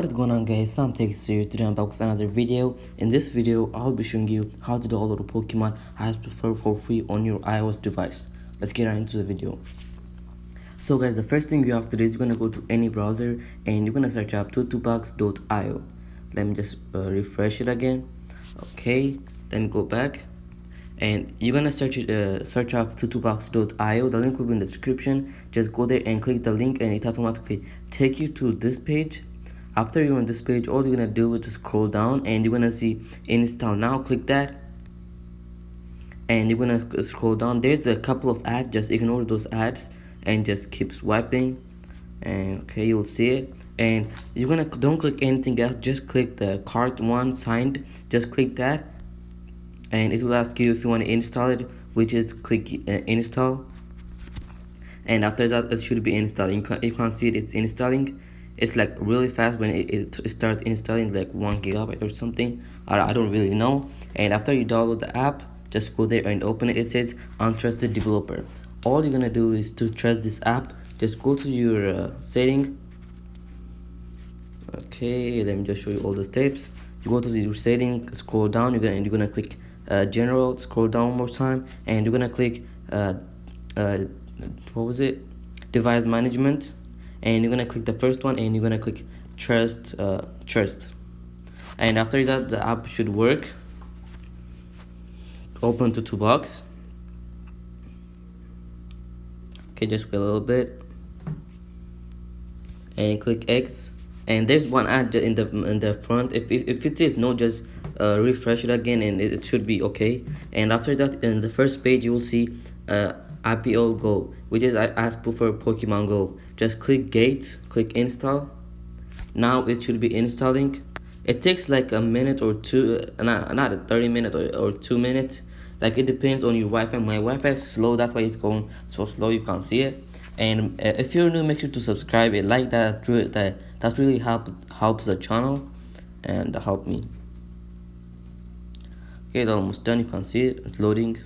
What's going on, guys? Sam takes here. Today I'm back with another video. In this video I'll be showing you how to download a Pokemon as preferred for free on your iOS device. Let's get right into the video. So guys, the first thing you have to do is you're gonna go to any browser and you're gonna search up tutubox.io. Let me just refresh it again. Okay, let me go back and you're gonna search up tutubox.io. The link will be in the description. Just go there and click the link and it automatically take you to this page. After you're on this page, all you're gonna do is scroll down and you're gonna see install now. Click that and you're gonna scroll down. There's a couple of ads, just ignore those ads and just keep swiping, and okay, you'll see it. And you're gonna don't click anything else, just click the cart one signed, just click that and it will ask you if you want to install it, which is click install. And after that it should be installing. You can see it's installing. It's like really fast when it starts installing, like 1 gigabyte or something. I don't really know. And after you download the app, just go there and open it. It says untrusted developer. All you're gonna do is to trust this app, just go to your setting. Okay, let me just show you all the steps. You go to your setting, scroll down, you're gonna click general, scroll down one more time, and you're gonna click what was it, device management, and you're gonna click the first one and you're gonna click trust. And after that the app should work. Open Tutubox. Okay, just wait a little bit and click X, and there's one ad in the front. If it says no, just refresh it again and it should be okay. And after that, in the first page you will see iPoGo, which is as Spoofer Pokemon Go. Just click gate, click install. Now it should be installing. It takes like a minute or two, not a 30 minutes or 2 minutes. Like it depends on your Wi-Fi. My Wi-Fi is slow, that's why it's going so slow, you can't see it. And if you're new, make sure to subscribe and like that. That really helps the channel and help me. Okay, it's almost done. You can see it, it's loading.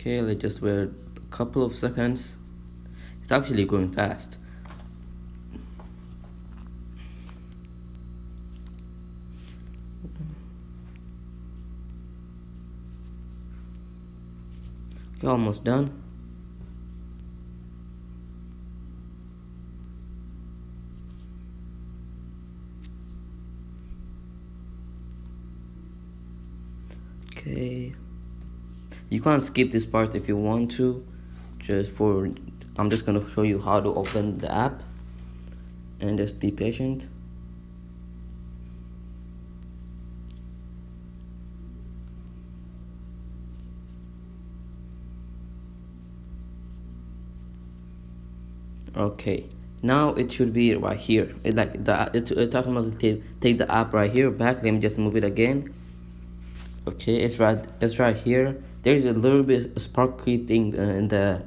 Okay, let's just wait a couple of seconds. It's actually going fast. Okay, almost done. Okay, you can't skip this part if you want to. I'm just gonna show you how to open the app, and just be patient. Okay, now it should be right here. It automatically take the app right here back. Let me just move it again. Okay, it's right here. There's a little bit sparkly thing in the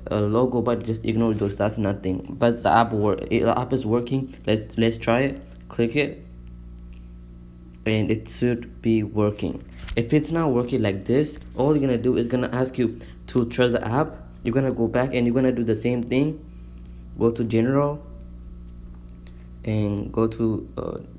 logo, but just ignore those. That's nothing. But the app is working. Let's try it. Click it, and it should be working. If it's not working like this, all you're gonna do is gonna ask you to trust the app. You're gonna go back and you're gonna do the same thing. Go to general and go to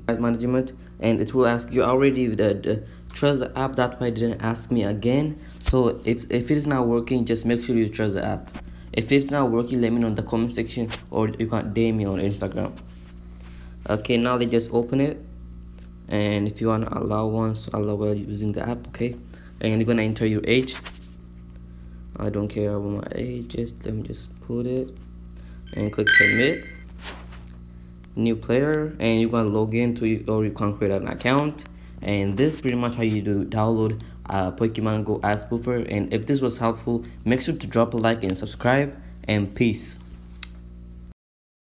device management, and it will ask you already the trust the app. That's why it didn't ask me again. So if it is not working, just make sure you trust the app. If it's not working, let me know in the comment section, or you can DM me on Instagram. Okay, now they just open it, and if you want to allow while using the app. Okay, and you're gonna enter your age. I don't care about my age, let me just put it and click submit. New player, and you're gonna log in or you can create an account. And this is pretty much how you download Pokemon Go as Spoofer. And if this was helpful, make sure to drop a like and subscribe, and peace.